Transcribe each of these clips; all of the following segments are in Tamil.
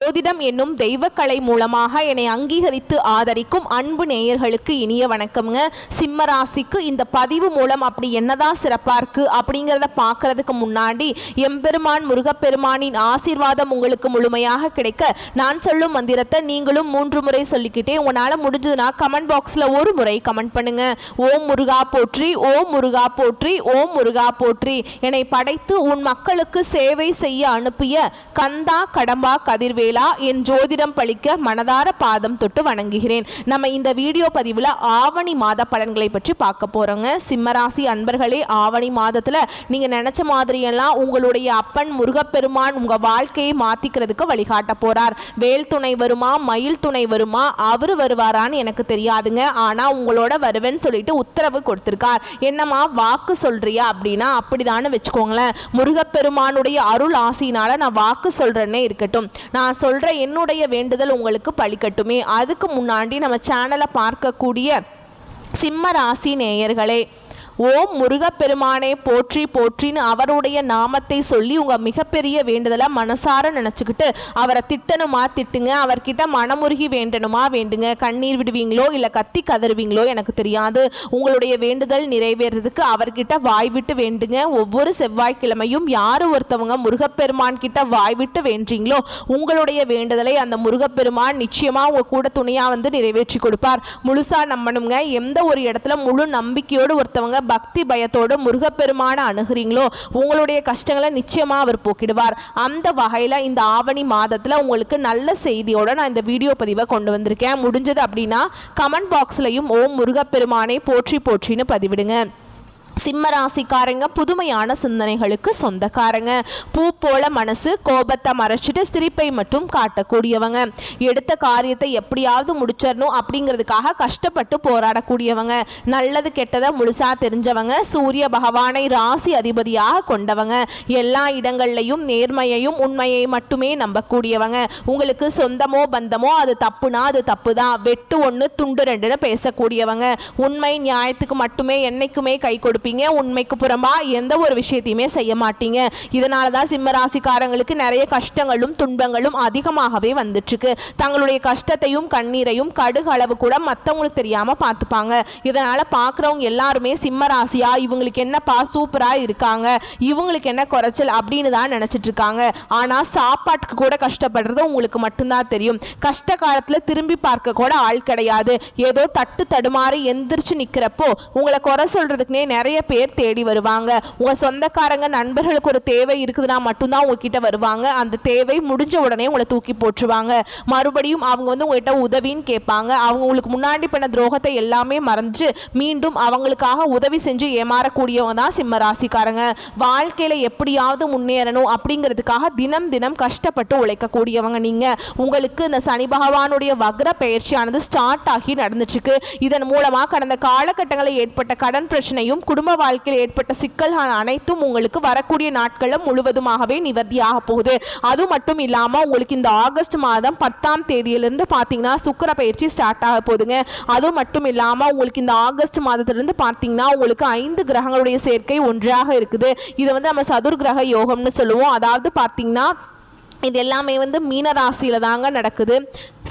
ஜோதிடம் என்னும் தெய்வக்கலை மூலமாக என்னை அங்கீகரித்து ஆதரிக்கும் அன்பு நேயர்களுக்கு இனிய வணக்கம்ங்க. சிம்ம ராசிக்கு இந்த பதிவு மூலம் அப்படி என்னதான் சிறப்பாக இருக்குது அப்படிங்கிறத பார்க்கறதுக்கு முன்னாடி எம்பெருமான் முருகப்பெருமானின் ஆசீர்வாதம் உங்களுக்கு முழுமையாக கிடைக்க நான் சொல்லும் மந்திரத்தை நீங்களும் 3 முறை சொல்லிக்கிட்டே உங்களால் முடிஞ்சதுன்னா கமெண்ட் பாக்ஸில் ஒரு முறை கமெண்ட் பண்ணுங்க. ஓம் முருகா போற்றி, ஓம் முருகா போற்றி, ஓம் முருகா போற்றி. என்னை படைத்து உன் மக்களுக்கு சேவை செய்ய அனுப்பிய கந்தா கடம்பா கதிர்வேலா என் ஜோதிடம் பழிக்க மனதார பாதம் தொட்டு வணங்குகிறேன். நம்ம இந்த வீடியோ பதிவில் ஆவணி மாத பலன்களை பற்றி பார்க்க போகிறோங்க. சிம்மராசி அன்பர்களே, ஆவணி மாதத்தில் நீங்கள் நினச்ச மாதிரியெல்லாம் உங்களுடைய அப்பன் முருகப்பெருமான் உங்கள் வாழ்க்கையை மாற்றிக்கிறதுக்கு வழிகாட்ட போகிறார். வேல் துணை வருமா, மயில் துணை வருமா, அவர் வருவாரான்னு எனக்கு தெரியாதுங்க. ஆனால் உங்களோட வருவேன்னு சொல்லிட்டு உத்தரவு கொடுத்துருக்கார். என்னம்மா வாக்கு சொல்கிறியா அப்படின்னா அப்படிதான்னு வச்சுக்கோங்களேன். முருகப்பெருமானுடைய அருள் ஆசையினால் நான் வாக்கு சொல்கிறேன்னே இருக்கட்டும். நான் சொல்கிற என்னுடைய வேண்டுதல் உங்களுக்கு பலிக்கட்டுமே. அதுக்கு முன்னாடி நம்ம சேனலை பார்க்கக்கூடிய சிம்ம ராசி நேயர்களே, ஓம் முருகப்பெருமானே போற்றி போற்றின்னு அவருடைய நாமத்தை சொல்லி உங்கள் மிகப்பெரிய வேண்டுதலை மனசார நினச்சிக்கிட்டு அவரை திட்டணுமா திட்டுங்க, அவர்கிட்ட மனமுருகி வேண்டணுமா வேண்டுங்க. கண்ணீர் விடுவீங்களோ இல்லை கத்தி கதறுவீங்களோ எனக்கு தெரியாது. உங்களுடைய வேண்டுதல் நிறைவேறதுக்கு அவர்கிட்ட வாய் விட்டு வேண்டுங்க. ஒவ்வொரு செவ்வாய்க்கிழமையும் யார் ஒருத்தவங்க முருகப்பெருமான் கிட்ட வாய் விட்டு வேண்டீங்களோ உங்களுடைய வேண்டுதலை அந்த முருகப்பெருமான் நிச்சயமாக உங்கள் கூட துணையாக வந்து நிறைவேற்றி கொடுப்பார். முழுசாக நம்பணுங்க. எந்த ஒரு இடத்துல முழு நம்பிக்கையோடு ஒருத்தவங்க பக்தி பயத்தோடு முருகப்பெருமான அணுகிறீங்களோ உங்களுடைய கஷ்டங்களை நிச்சயமா அவர் போக்கிடுவார். அந்த வகையில இந்த ஆவணி மாதத்துல உங்களுக்கு நல்ல செய்தியோட நான் இந்த வீடியோ பதிவை கொண்டு வந்திருக்கேன். முடிஞ்சது அப்படின்னா கமெண்ட் பாக்ஸ்லயும் ஓம் முருகப்பெருமானை போற்றி போற்றின்னு பதிவிடுங்க. சிம்ம ராசிக்காரங்க புதுமையான சிந்தனைகளுக்கு சொந்தக்காரங்க. பூ போல மனசு, கோபத்தை மறைச்சிட்டு சிரிப்பை மட்டும் காட்டக்கூடியவங்க. எடுத்த காரியத்தை எப்படியாவது முடிச்சிடணும் அப்படிங்கிறதுக்காக கஷ்டப்பட்டு போராடக்கூடியவங்க. நல்லது கெட்டதை முழுசா தெரிஞ்சவங்க. சூரிய பகவானை ராசி அதிபதியாக கொண்டவங்க. எல்லா இடங்கள்லையும் நேர்மையையும் உண்மையை மட்டுமே நம்பக்கூடியவங்க. உங்களுக்கு சொந்தமோ பந்தமோ அது தப்புனா அது தப்பு தான், வெட்டு 1 துண்டு 2ன்னு பேசக்கூடியவங்க. உண்மை நியாயத்துக்கு மட்டுமே என்னைக்குமே கை கொடுப்பீங்க. உண்மைக்கு புறமா எந்த ஒரு விஷயத்தையுமே செய்ய மாட்டீங்க. இதனால தான் சிம்ம ராசிக்காரங்களுக்கு நிறைய கஷ்டங்களும் துன்பங்களும் அதிகமாகவே வந்துட்டுருக்கு. தங்களுடைய கஷ்டத்தையும் கண்ணீரையும் கடுகு அளவு கூட மற்றவங்களுக்கு தெரியாம பார்த்துப்பாங்க. இதனால பார்க்குறவங்க எல்லாருமே சிம்ம ராசியா இவங்களுக்கு என்னப்பா சூப்பரா இருக்காங்க, இவங்களுக்கு என்ன குறைச்சல் அப்படின்னு தான் நினைச்சிட்டு இருக்காங்க. ஆனா சாப்பாட்டுக்கு கூட கஷ்டப்படுறது உங்களுக்கு மட்டும்தான் தெரியும். கஷ்ட காலத்துல திரும்பி பார்க்க கூட ஆள் கிடையாது. ஏதோ தட்டு தடுமாறி எந்திரிச்சு நிக்கிறப்போ உங்களை குறை சொல்றதுக்குனே நிறைய பேர் தேடி வருவாங்க. உங்க சொந்தக்காரங்க நண்பர்களுக்கு ஒரு தேவை இருக்குதுன்னா மட்டும்தான் உங்ககிட்ட வருவாங்க. அந்த தேவை முடிஞ்ச உடனே உங்களை தூக்கி போட்டுருவாங்க. மறுபடியும் அவங்க வந்து உங்ககிட்ட உதவின்னு கேட்பாங்க. அவங்க உங்களுக்கு முன்னாடி பண்ண துரோகத்தை எல்லாமே மறைஞ்சு மீண்டும் அவங்களுக்காக உதவி செஞ்சு ஏமாறக்கூடியவங்க தான் சிம்ம ராசிக்காரங்க. வாழ்க்கையில எப்படியாவது முன்னேறணும் அப்படிங்கிறதுக்காக தினம் தினம் கஷ்டப்பட்டு உழைக்கக்கூடியவங்க நீங்க. உங்களுக்கு இந்த சனி பகவானுடைய வக்ர பயிற்சியானது ஸ்டார்ட் ஆகி நடந்துச்சுக்கு. இதன் மூலமா கடந்த காலகட்டங்களில் ஏற்பட்ட கடன் பிரச்சனையும் குடும்ப வாழ்க்கையில் ஏற்பட்ட சிக்கல்கள் அனைத்தும் உங்களுக்கு வரக்கூடிய நாட்களும் முழுவதுமாகவே நிவர்த்தியாக போகுது. அது மட்டும் இல்லாம உங்களுக்கு இந்த ஆகஸ்ட் மாதம் 10ஆம் தேதியிலிருந்து பார்த்தீங்கன்னா சுக்கிர பயிற்சி ஸ்டார்ட் ஆக போகுதுங்க. அது மட்டும் இல்லாம உங்களுக்கு இந்த ஆகஸ்ட் மாதத்திலிருந்து பார்த்தீங்கன்னா உங்களுக்கு 5 கிரகங்களுடைய சேர்க்கை ஒன்றாக இருக்குது. இதை வந்து நம்ம சதுர் கிரக யோகம்னு சொல்லுவோம். அதாவது பார்த்தீங்கன்னா இது எல்லாமே வந்து மீன ராசியில தாங்க நடக்குது.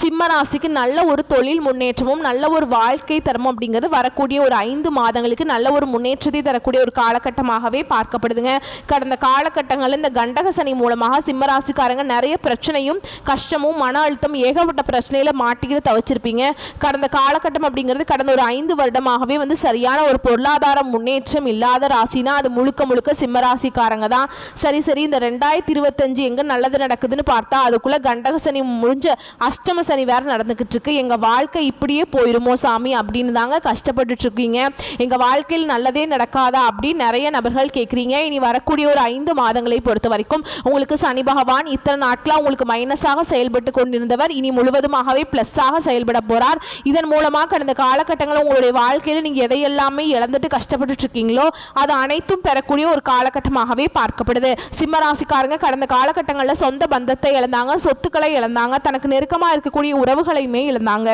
சிம்ம ராசிக்கு நல்ல ஒரு தொழில் முன்னேற்றமும் நல்ல ஒரு வாழ்க்கை தரமும் அப்படிங்கிறது வரக்கூடிய ஒரு 5 மாதங்களுக்கு நல்ல ஒரு முன்னேற்றத்தை தரக்கூடிய ஒரு காலகட்டமாகவே பார்க்கப்படுதுங்க. கடந்த காலகட்டங்களில் இந்த கண்டக சனி மூலமாக சிம்ம ராசிக்காரங்க நிறைய பிரச்சனையும் கஷ்டமும் மன அழுத்தம் ஏகப்பட்ட பிரச்சனையில மாட்டிக்கிட்டு தவிச்சிருப்பீங்க. கடந்த காலகட்டம் அப்படிங்கிறது கடந்த ஒரு 5 வருடமாகவே வந்து சரியான ஒரு பொருளாதார முன்னேற்றம் இல்லாத ராசினா அது முழுக்க முழுக்க சிம்ம ராசிக்காரங்க தான். சரி இந்த 2025 எங்க நல்லது நடக்குதுன்னு பார்த்தா அதுக்குள்ள கண்டக சனி முடிஞ்ச அஷ்டம சனி வேற நடந்துகிட்டு இருக்கு. எங்க வாழ்க்கை இப்படியே போயிருமோ சாமி அப்படின்னு தாங்க கஷ்டப்பட்டு இருக்கீங்க. எங்க வாழ்க்கையில் நல்லதே நடக்காதா அப்படின்னு நிறைய நபர்கள் கேட்குறீங்க. இனி வரக்கூடிய ஒரு 5 மாதங்களை பொறுத்த வரைக்கும் உங்களுக்கு சனி பகவான் இத்தனை நாட்களா உங்களுக்கு மைனஸாக செயல்பட்டு கொண்டிருந்தவர் இனி முழுவதுமாகவே பிளஸ்ஸாக செயல்பட போறார். இதன் மூலமாக கடந்த காலகட்டங்களில் உங்களுடைய வாழ்க்கையில் நீங்க எதையெல்லாமே இழந்துட்டு கஷ்டப்பட்டு இருக்கீங்களோ அது அனைத்தும் பெறக்கூடிய ஒரு காலகட்டமாகவே பார்க்கப்படுது. சிம்ம ராசிக்காரங்க கடந்த காலகட்டங்களில் சொந்த பந்தத்தை இழந்தாங்க, சொத்துக்களை இழந்தாங்க, தனக்கு நெருக்கமாக இருக்கக்கூடிய உறவுகளையுமே இழந்தாங்க.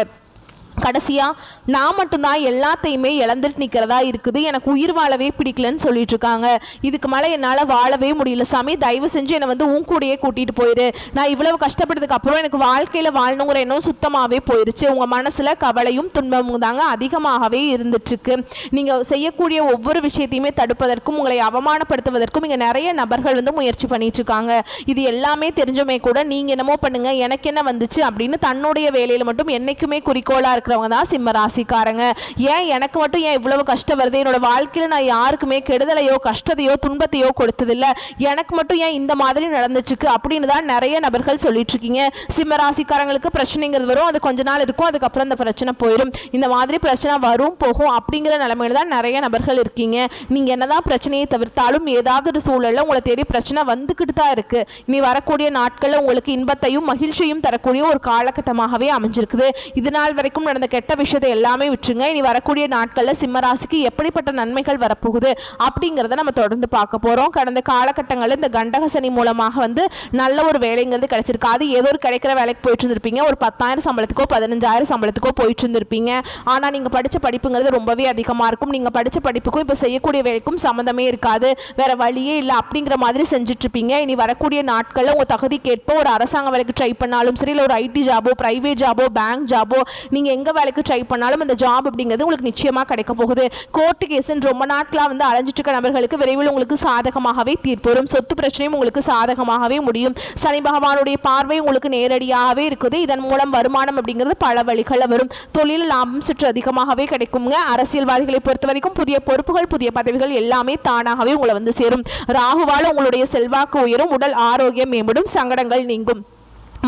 கடைசியாக நான் மட்டும்தான் எல்லாத்தையுமே இழந்துட்டு நிற்கிறதா இருக்குது, எனக்கு உயிர் வாழவே பிடிக்கலன்னு சொல்லிட்டு இருக்காங்க. இதுக்கு மேலே என்னால் வாழவே முடியல சாமி, தயவு செஞ்சு என்னை வந்து உன் கூடயே கூட்டிகிட்டு போயிடு. நான் இவ்வளவு கஷ்டப்பட்டதுக்கு அப்புறம் எனக்கு வாழ்க்கையில் வாழணுங்கிற எண்ணம் சுத்தமாகவே போயிடுச்சு. உங்கள் மனசில் கவலையும் துன்பமும் தாங்க அதிகமாகவே இருந்துட்டுருக்கு. நீங்கள் செய்யக்கூடிய ஒவ்வொரு விஷயத்தையுமே தடுப்பதற்கும் உங்களை அவமானப்படுத்துவதற்கும் இங்கே நிறைய நபர்கள் வந்து முயற்சி பண்ணிட்டு இருக்காங்க. இது எல்லாமே தெரிஞ்சுமே கூட நீங்கள் என்னமோ பண்ணுங்க, எனக்கு என்ன வந்துச்சு அப்படின்னு தன்னுடைய வேலையில் மட்டும் என்னைக்குமே குறிக்கோளாக இருக்கிறவங்க தான் சிம்ம ராசிக்காரங்க. ஏன் எனக்கு மட்டும் ஏன் இவ்வளவு கஷ்டம் வருது, என்னோட வாழ்க்கையில் நான் யாருக்குமே கெடுதலையோ கஷ்டத்தையோ துன்பத்தையோ கொடுத்ததில்ல, எனக்கு மட்டும் ஏன் இந்த மாதிரி நடந்துட்டு இருக்கு அப்படின்னு தான் நிறைய நபர்கள் சொல்லிட்டு இருக்கீங்க. சிம்ம ராசிக்காரங்களுக்கு பிரச்சனைங்கிறது வரும், அது கொஞ்ச நாள் இருக்கும், அதுக்கப்புறம் அந்த பிரச்சனை போயிடும். இந்த மாதிரி பிரச்சனை வரும் போகும் அப்படிங்கிற நிலைமையில தான் நிறைய நபர்கள் இருக்கீங்க. நீங்க என்னதான் பிரச்சனையை தவிர்த்தாலும் ஏதாவது ஒரு சூழல்ல உங்களை தேடி பிரச்சனை வந்துக்கிட்டு தான் இருக்கு. இனி வரக்கூடிய நாட்கள்ல உங்களுக்கு இன்பத்தையும் மகிழ்ச்சியும் தரக்கூடிய ஒரு காலகட்டமாகவே அமைஞ்சிருக்குது. இது நாள் வரைக்கும் நடந்த கெட்ட விஷயத்தை எல்லாமே விட்டுருங்க. இனி வரக்கூடிய நாட்கள்ல சிம்மராசிக்கு எப்படிப்பட்ட நன்மைகள் வரப்போகுது அப்படிங்கிறத நம்ம தொடர்ந்து பார்க்க போறோம். கடந்த காலகட்டங்களில் இந்த கண்டக சனி மூலமாக வந்து நல்ல ஒரு வேலைங்கிறது கிடைச்சிருக்கு. அது ஏதோ ஒரு கிடைக்கிற வேலைக்கு போயிட்டு இருந்திருப்பீங்க, ஒரு 10,000 சம்பளத்துக்கோ 15,000 சம்பளத்துக்கோ போயிட்டு இருந்திருப்பீங்க. ஆனால் நீங்கள் படித்த படிப்புங்கிறது ரொம்பவே அதிகமாக இருக்கும். நீங்கள் படித்த படிப்புக்கும் இப்போ செய்யக்கூடிய வேலைக்கும் சம்மந்தமே இருக்காது, வேற வழியே இல்லை அப்படிங்கிற மாதிரி செஞ்சுட்டு இருப்பீங்க. இனி வரக்கூடிய நாட்களில் உங்கள் தகுதிக்கேற்ப ஒரு அரசாங்க வேலைக்கு ட்ரை பண்ணாலும் சரி, இல்லை ஒரு ஐடி ஜாபோ பிரைவேட் ஜாபோ பேங்க் ஜாபோ நீங்கள் எங்கே வேலைக்கு ட்ரை பண்ணாலும் அந்த ஜாப் அப்படிங்கிறது உங்களுக்கு நிச்சயமாக கிடைக்க போகுது. கோர்ட்டு கேஸ்ன்னு ரொம்ப நாட்களாக வந்து அலைஞ்சிட்டு இருக்க நபர்களுக்கு விரைவில் உங்களுக்கு சாதகமாகவே தீர்ப்பு வரும். சொத்து பிரச்சனையும் உங்களுக்கு சாதகமாகவே முடியும். சனி பகவானுடைய பார்வை உங்களுக்கு நேரடியாகவே இருக்குது. இதன் மூலம் வருமானம் அப்படிங்கிறது பல வழிகளில் வரும். தொழில் லாபம் சற்று அதிகமாகவே கிடைக்குங்க. அரசியல்வாதிகளை பொறுத்த வரைக்கும் புதிய பொறுப்புகள் புதிய பதவிகள் எல்லாமே தானாகவே உங்களை வந்து சேரும். ராகுவால் உங்களுடைய செல்வாக்கு உயரும், உடல் ஆரோக்கியம் மேம்படும், சங்கடங்கள் நீங்கும்.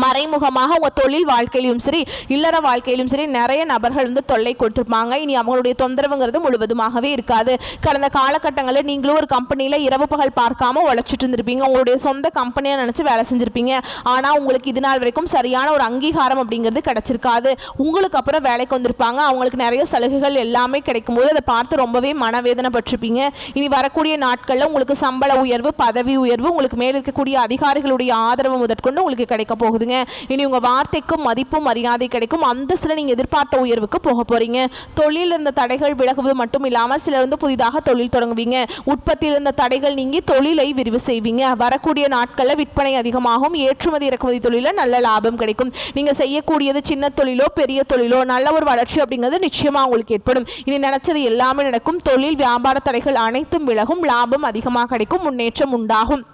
மறைமுகமாக உங்கள் தொழில் வாழ்க்கையிலும் சரி இல்லற வாழ்க்கையிலும் சரி நிறைய நபர்கள் வந்து தொல்லை கொடுத்துருப்பாங்க. இனி அவங்களுடைய தொந்தரவுங்கிறது முழுவதுமாகவே இருக்காது. கடந்த காலகட்டங்களில் நீங்களும் ஒரு கம்பெனியில் இரவு பகல் பார்க்காம உழைச்சிட்டு இருந்திருப்பீங்க, உங்களுடைய சொந்த கம்பெனியை நினச்சி வேலை செஞ்சுருப்பீங்க. ஆனால் உங்களுக்கு இது நாள் வரைக்கும் சரியான ஒரு அங்கீகாரம் அப்படிங்கிறது கிடச்சிருக்காது. உங்களுக்கு அப்புறம் வேலைக்கு வந்திருப்பாங்க, அவங்களுக்கு நிறைய சலுகைகள் எல்லாமே கிடைக்கும் போது அதை பார்த்து ரொம்பவே மனவேதனைப்பட்டிருப்பீங்க. இனி வரக்கூடிய நாட்களில் உங்களுக்கு சம்பள உயர்வு பதவி உயர்வு உங்களுக்கு மேல் இருக்கக்கூடிய அதிகாரிகளுடைய ஆதரவு முதற்கொண்டு உங்களுக்கு கிடைக்க போகுது. இனி உங்க வார்த்தைக்கும் மதிப்பும் மரியாதை கிடைக்கும். அந்தஸ்துல நீங்க எதிர்பார்த்த உயர்வுக்கு போக போறீங்க. தொழில் இருந்த தடைகள் விலகுவது மட்டும் இல்லாம சிலர் வந்து புதிதாக தொழில் தொடங்குவீங்க. உற்பத்தியில் இருந்த தடைகள் நீங்கி தொழிலை விரிவு செய்வீங்க. வரக்கூடிய நாட்களில் விற்பனை அதிகமாகும். ஏற்றுமதி இறக்குமதி தொழில நல்ல லாபம் கிடைக்கும். நீங்க செய்யக்கூடியது சின்ன தொழிலோ பெரிய தொழிலோ நல்ல ஒரு வளர்ச்சி அப்படிங்கிறது நிச்சயமா உங்களுக்கு ஏற்படும். இனி நினைச்சது எல்லாமே நடக்கும். தொழில் வியாபார தடைகள் அனைத்தும் விலகும். லாபம் அதிகமாக கிடைக்கும். முன்னேற்றம் உண்டாகும்.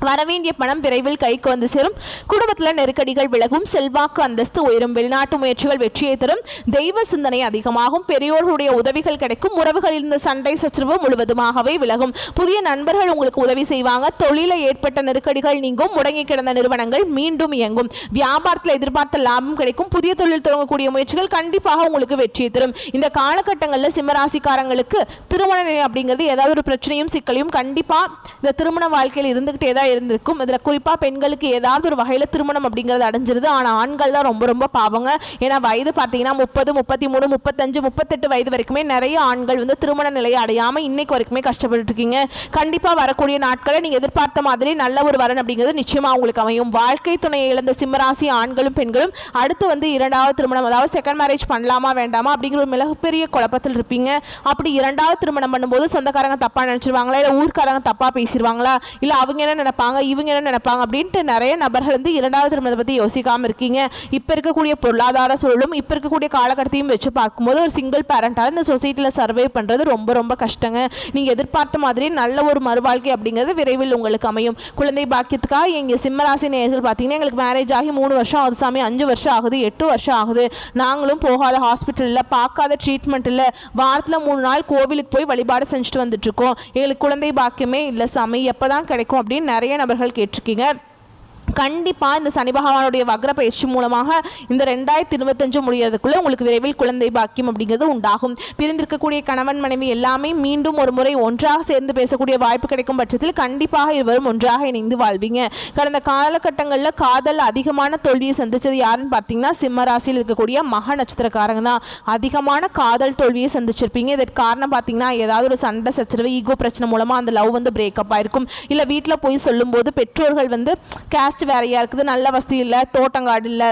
வரவேண்டிய பணம் விரைவில் கைக்கு வந்து சேரும். குடும்பத்தில் நெருக்கடிகள் விலகும். செல்வாக்கு அந்தஸ்து உயரும். வெளிநாட்டு முயற்சிகள் வெற்றியை தரும். தெய்வ சிந்தனை அதிகமாகும். பெரியோர்களுடைய உதவிகள் கிடைக்கும். உறவுகளில் இருந்த சண்டை சச்சரவு முழுவதுமாகவே விலகும். புதிய நண்பர்கள் உங்களுக்கு உதவி செய்வாங்க. தொழிலில் ஏற்பட்ட நெருக்கடிகள் நீங்கும். முடங்கி கிடந்த நிறுவனங்கள் மீண்டும் இயங்கும். வியாபாரத்தில் எதிர்பார்த்த லாபம் கிடைக்கும். புதிய தொழில் தொடங்கக்கூடிய முயற்சிகள் கண்டிப்பாக உங்களுக்கு வெற்றியை தரும். இந்த காலகட்டங்களில் சிம்மராசிக்காரங்களுக்கு திருமண நிலை அப்படிங்கிறது ஏதாவது ஒரு பிரச்சனையும் சிக்கலையும் கண்டிப்பாக இந்த திருமண வாழ்க்கையில் இருந்துகிட்டே தான் இருந்திருக்கும். இதில் குறிப்பாக பெண்களுக்கு ஏதாவது ஒரு வகையில் திருமணம் அப்படிங்கிறது அடைஞ்சிருது. ஆனால் ஆண்கள் தான் ரொம்ப ரொம்ப பாவங்க. ஏன்னா வயது பார்த்தீங்கன்னா 30 33 35 38 வயது வரைக்குமே நிறைய ஆண்கள் வந்து திருமண நிலையை அடையாமல் இன்னைக்கு வரைக்குமே கஷ்டப்பட்டு இருக்கீங்க. கண்டிப்பாக வரக்கூடிய நாட்களில் நீங்கள் எதிர்பார்த்த மாதிரி நல்ல ஒரு வரன் அப்படிங்கிறது நிச்சயமாக உங்களுக்கு அமையும். வாழ்க்கை துணையை இழந்த சிம்மராசி ஆண்களும் பெண்களும் அடுத்து வந்து இரண்டாவது திருமணம் அதாவது செகண்ட் மேரேஜ் பண்ணலாமா வேண்டாமா அப்படிங்கிற ஒரு மிகப்பெரிய குழப்பத்தில் இருப்பீங்க. அப்படி இரண்டாவது திருமணம் பண்ணும்போது சொந்தக்காரங்க தப்பாக நினச்சிருவாங்களா, இல்லை ஊர்க்காரங்க தப்பாக பேசிடுவாங்களா, இல்லை அவங்க என்ன நினைப்பாங்க இவங்க என்ன நினைப்பாங்க அப்படின்ட்டு நிறைய நபர்கள் வந்து இரண்டாவது திருமணத்தை பற்றி யோசிக்காமல் இருக்கீங்க. இப்போ இருக்கக்கூடிய பொருளாதார சூழலும் இப்போ இருக்கக்கூடிய காலகட்டத்தையும் வச்சு பார்க்கும்போது ஒரு சிங்கிள் பேரண்டாக இந்த சொசைட்டியில் சர்வே பண்ணுறது ரொம்ப ரொம்ப கஷ்டங்க. நீங்கள் எதிர்பார்த்த மாதிரி நல்ல ஒரு மறுவாழ்க்கை அப்படிங்கிறது விரைவில் உங்களுக்கு அமையும். குழந்தை பாக்கியத்துக்காக எங்கள் சிம்மராசி நேயர்கள் பார்த்தீங்கன்னா எங்களுக்கு மேரேஜ் ஆகி 3 வருஷம் ஆகுது சாமி, 5 வருஷம் ஆகுது, 8 வருஷம் ஆகுது, நாங்களும் போகாத ஹாஸ்பிட்டலில் பார்க்காத ட்ரீட்மெண்ட் இல்லை, வாரத்தில் 3 நாள் கோவிலுக்கு போய் வழிபாடு செஞ்சுட்டு வந்துட்டுருக்கோம், எங்களுக்கு குழந்தை பாக்கியமே இல்லை சாமி, எப்போ தான் கிடைக்கும் அப்படின்னு நிறைய நபர்கள் கேட்டிருக்கீங்க. கண்டிப்பாக இந்த சனி பகவானுடைய வக்ர பயிற்சி மூலமாக இந்த 2025 முடியறதுக்குள்ளே உங்களுக்கு விரைவில் குழந்தை பாக்கியம் அப்படிங்கிறது உண்டாகும். பிரிந்திருக்கக்கூடிய கணவன் மனைவி எல்லாமே மீண்டும் ஒரு முறை ஒன்றாக சேர்ந்து பேசக்கூடிய வாய்ப்பு கிடைக்கும் பட்சத்தில் கண்டிப்பாக இருவரும் ஒன்றாக இணைந்து வாழ்வீங்க. கடந்த காலகட்டங்களில் காதல் அதிகமான தோல்வியை சந்தித்தது யாருன்னு பார்த்தீங்கன்னா சிம்ம ராசியில் இருக்கக்கூடிய மக நட்சத்திரக்காரங்க தான். அதிகமான காதல் தோல்வியை சந்திச்சிருப்பீங்க. இதற்கு காரணம் பார்த்தீங்கன்னா ஏதாவது ஒரு சண்டை சச்சரவு ஈகோ பிரச்சனை மூலமாக அந்த லவ் வந்து பிரேக்கப் ஆயிருக்கும். இல்லை வீட்டில் போய் சொல்லும்போது பெற்றோர்கள் வந்து கேஸ்ட் வேறையாக இருக்குது, நல்ல வசதி இல்லை, தோட்டங்காடு இல்லை,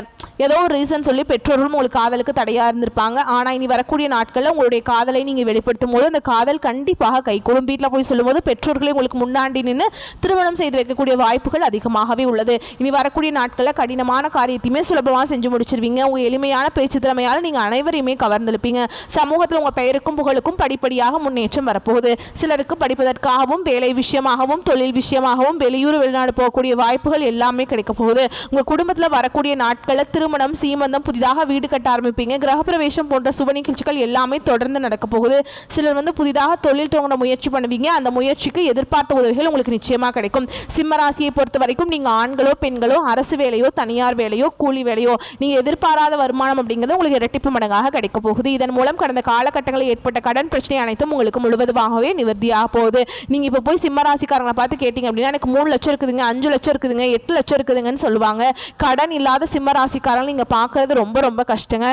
ஏதோ ஒரு ரீசன் சொல்லி பெற்றோர்களும் உங்களுக்கு காதலுக்கு தடையாக இருந்திருப்பாங்க. ஆனால் இனி வரக்கூடிய நாட்களில் உங்களுடைய காதலை நீங்கள் வெளிப்படுத்தும் போது அந்த காதல் கண்டிப்பாக கைகூடும். வீட்டில் போய் சொல்லும்போது பெற்றோர்களை உங்களுக்கு முன்னாடி நின்று திருமணம் செய்து வைக்கக்கூடிய வாய்ப்புகள் அதிகமாகவே உள்ளது. இனி வரக்கூடிய நாட்களில் கடினமான காரியத்தையுமே சுலபமாக செஞ்சு முடிச்சிருவீங்க. உங்கள் எளிமையான பேச்சு திறமையால் நீங்கள் அனைவரையுமே கவர்ந்திருப்பீங்க. சமூகத்தில் உங்கள் பெயருக்கும் புகழுக்கும் படிப்படியாக முன்னேற்றம் வரப்போகுது. சிலருக்கு படிப்பதற்காகவும் வேலை விஷயமாகவும் தொழில் விஷயமாகவும் வெளியூர் வெளிநாடு போகக்கூடிய வாய்ப்புகள் எல்லாமே கிடைக்க போகுது. உங்கள் குடும்பத்தில் வரக்கூடிய நாட்களில் திருமணம் சீமந்தம் புதிதாக வீடு கட்ட ஆரம்பிப்பீங்க. கிரகப்பிரவேசம் போன்ற சுப நிகழ்ச்சிகள் எல்லாமே தொடர்ந்து நடக்க போகுது. சிலர் புதிதாக தொழில் தொடங்க முயற்சி பண்ணுவீங்க. அந்த முயற்சிக்கு எதிர்பார்த்த உதவிகள் உங்களுக்கு நிச்சயமாக கிடைக்கும். சிம்ம ராசியை பொறுத்த வரைக்கும் நீங்கள் ஆண்களோ பெண்களோ அரசு வேலையோ தனியார் வேலையோ கூலி வேலையோ நீங்கள் எதிர்பாராத வருமானம் அப்படிங்கிறது உங்களுக்கு இரட்டிப்பு மடங்காக கிடைக்க போகுது. இதன் மூலம் கடந்த காலகட்டங்களில் ஏற்பட்ட கடன் பிரச்சனை அனைத்தும் உங்களுக்கு முழுவதுமாகவே நிவர்த்தியாக போகுது. நீங்கள் இப்போ போய் சிம்ம ராசிக்காரங்களை பார்த்து கேட்டீங்க அப்படின்னா எனக்கு 3 லட்சம் இருக்குதுங்க, 5 லட்சம் இருக்குதுங்க, 8 லட்சம் இருக்குதுங்கன்னு சொல்லுவாங்க. கடன் இல்லாத சிம்ம ராசிக்காரங்க நீங்கள் பார்க்கறது ரொம்ப ரொம்ப கஷ்டங்க.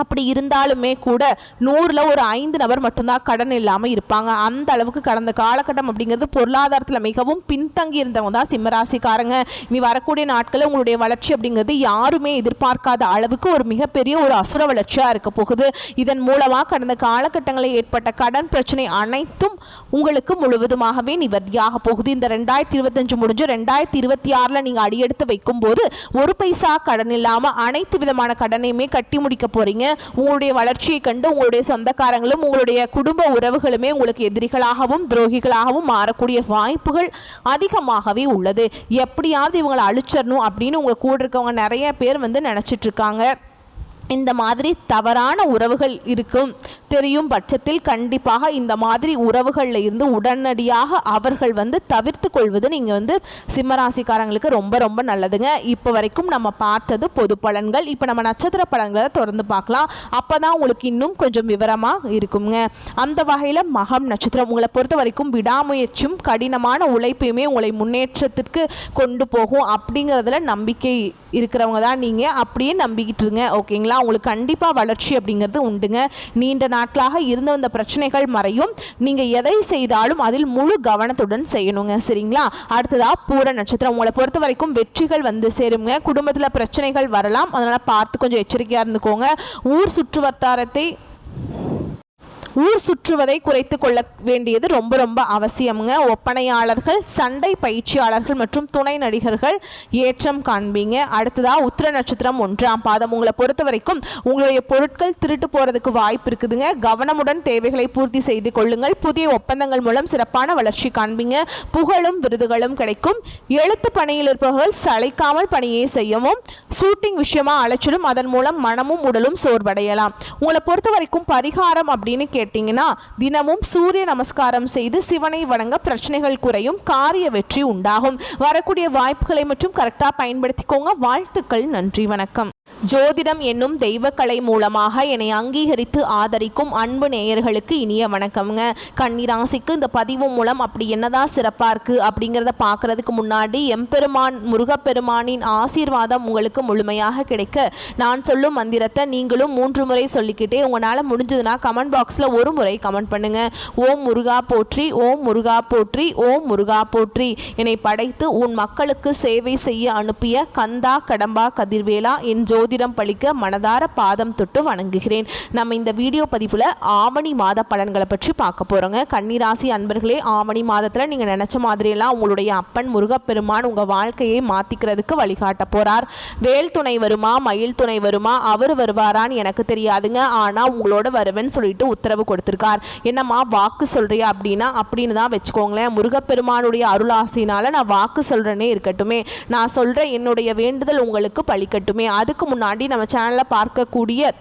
அப்படி இருந்தாலுமே கூட 100ல் ஒரு 5 நபர் மட்டும்தான் கடன் இல்லாமல் இருப்பாங்க. அந்த அளவுக்கு கடந்த காலகட்டம் அப்படிங்கிறது பொருளாதாரத்தில் மிகவும் பின்தங்கி இருந்தவங்க தான் சிம்மராசிக்காரங்க. இனி வரக்கூடிய நாட்களில் உங்களுடைய வளர்ச்சி அப்படிங்கிறது யாருமே எதிர்பார்க்காத அளவுக்கு ஒரு மிகப்பெரிய ஒரு அசுர வளர்ச்சியாக இருக்க போகுது. இதன் மூலமாக கடந்த காலகட்டங்களில் ஏற்பட்ட கடன் பிரச்சனை அனைத்தும் உங்களுக்கு முழுவதுமாகவே நிவர்த்தியாக போகுது. இந்த 2025 முடிஞ்சு 2026 நீங்கள் அடியெடுத்து வைக்கும் போது ஒரு பைசா கடன் இல்லாமல் அனைத்து விதமான கடனையுமே கட்டி முடிக்க போறீங்க. உங்களுடைய வளர்ச்சியை கண்டு உங்களுடைய சொந்தக்காரங்களும் உங்களுடைய குடும்ப உறவுகளுமே உங்களுக்கு எதிரிகளாகவும் துரோகிகளாகவும் மாறக்கூடிய வாய்ப்புகள் அதிகமாகவே உள்ளது. எப்படியாவது இவங்களை அழிச்சிடணும் அப்படின்னு உங்க கூட இருக்கவங்க நிறைய பேர் நினைச்சிட்டு இருக்காங்க. இந்த மாதிரி தவறான உறவுகள் இருக்கும் தெரியும் பட்சத்தில் கண்டிப்பாக இந்த மாதிரி உறவுகளில் இருந்து உடனடியாக அவர்கள் தவிர்த்து கொள்வது நீங்கள் சிம்மராசிக்காரங்களுக்கு ரொம்ப ரொம்ப நல்லதுங்க. இப்போ வரைக்கும் நம்ம பார்த்தது பொது பலன்கள். இப்போ நம்ம நட்சத்திர பலன்களை தொடர்ந்து பார்க்கலாம். அப்போ தான் உங்களுக்கு இன்னும் கொஞ்சம் விவரமாக இருக்குங்க. அந்த வகையில் மகம் நட்சத்திரம் உங்களை பொறுத்த வரைக்கும் விடாமுயற்சியும் கடினமான உழைப்பையுமே உங்களை முன்னேற்றத்திற்கு கொண்டு போகும் அப்படிங்கிறதுல நம்பிக்கை இருக்கிறவங்க தான் நீங்கள். அப்படியே நம்பிக்கிட்டு இருங்க, ஓகேங்களா? உங்களுக்கு கண்டிப்பாக வளர்ச்சி அப்படிங்கிறது உண்டுங்க. நீண்ட நாட்களாக இருந்து வந்த பிரச்சனைகள் மறையும். நீங்கள் எதை செய்தாலும் அதில் முழு கவனத்துடன் செய்யணுங்க, சரிங்களா? அடுத்ததாக பூர நட்சத்திரம் உங்களை பொறுத்த வரைக்கும் வெற்றிகள் சேருங்க. குடும்பத்தில் பிரச்சனைகள் வரலாம், அதனால் பார்த்து கொஞ்சம் எச்சரிக்கையாக இருந்துக்கோங்க. ஊர் சுற்றுவதை குறைத்து கொள்ள வேண்டியது ரொம்ப ரொம்ப அவசியமுங்க. ஒப்பனையாளர்கள், சண்டை பயிற்சியாளர்கள் மற்றும் துணை நடிகர்கள் ஏற்றம் காண்பீங்க. அடுத்ததாக உத்திர நட்சத்திரம் 1ஆம் பாதம் உங்களை பொறுத்த வரைக்கும் உங்களுடைய பொருட்கள் திருட்டு போகிறதுக்கு வாய்ப்பு இருக்குதுங்க. கவனமுடன் தேவைகளை பூர்த்தி செய்து கொள்ளுங்கள். புதிய ஒப்பந்தங்கள் மூலம் சிறப்பான வளர்ச்சி காண்பீங்க. புகழும் விருதுகளும் கிடைக்கும். எழுத்து பணியில் இருப்பவர்கள் சளைக்காமல் பணியை செய்யவும். ஷூட்டிங் விஷயமா அலைச்சலும், அதன் மூலம் மனமும் உடலும் சோர்வடையலாம். உங்களை பொறுத்த வரைக்கும் பரிகாரம் அப்படின்னு கேட்டீங்கன்னா தினமும் சூரிய நமஸ்காரம் செய்து சிவனை வணங்க பிரச்சனைகள் குறையும், காரிய வெற்றி உண்டாகும். வரக்கூடிய வாய்ப்புகளை மற்றும் கரெக்டாக பயன்படுத்திக்கோங்க. வாழ்த்துக்கள், நன்றி, வணக்கம். ஜோதிடம் என்னும் தெய்வக்கலை மூலமாக என்னை அங்கீகரித்து ஆதரிக்கும் அன்பு நேயர்களுக்கு இனிய வணக்கம்ங்க. கன்னிராசிக்கு இந்த பதிவு மூலம் அப்படி என்னதான் சிறப்பாக இருக்குது அப்படிங்கிறத பார்க்குறதுக்கு முன்னாடி எம்பெருமான் முருகப்பெருமானின் ஆசீர்வாதம் உங்களுக்கு முழுமையாக கிடைக்க நான் சொல்லும் மந்திரத்தை நீங்களும் 3 முறை சொல்லிக்கிட்டே உங்களால் முடிஞ்சதுன்னா கமெண்ட் பாக்ஸில் ஒரு முறை கமெண்ட் பண்ணுங்கள். ஓம் முருகா போற்றி, ஓம் முருகா போற்றி, ஓம் முருகா போற்றி. என்னை படைத்து உன் மக்களுக்கு சேவை செய்ய அனுப்பிய கந்தா கடம்பா கதிர்வேலா என் ஜோதிடம் பழிக்க மனதார பாதம் தொட்டு வணங்குகிறேன். நம்ம இந்த வீடியோ பதிவில் ஆவணி மாத பலன்களை பற்றி பார்க்க போகிறோங்க. கன்னிராசி அன்பர்களே, ஆவணி மாதத்தில் நீங்கள் நினச்ச மாதிரியெல்லாம் உங்களுடைய அப்பன் முருகப்பெருமான் உங்கள் வாழ்க்கையை மாற்றிக்கிறதுக்கு வழிகாட்ட போகிறார். வேல் துணை வருமா, மயில் துணை வருமா, அவர் வருவாரான்னு எனக்கு தெரியாதுங்க. ஆனால் உங்களோட வருவேன்னு சொல்லிட்டு உத்தரவு கொடுத்துருக்கார். என்னம்மா வாக்கு சொல்கிறியா அப்படின்னு தான் வச்சுக்கோங்களேன். முருகப்பெருமானுடைய அருளாசினால் நான் வாக்கு சொல்கிறேனே இருக்கட்டுமே, நான் சொல்கிற என்னுடைய வேண்டுதல் உங்களுக்கு பழிக்கட்டுமே. அதுக்கு முன்னாடி நம்ம சேனலில் பார்க்கக்கூடிய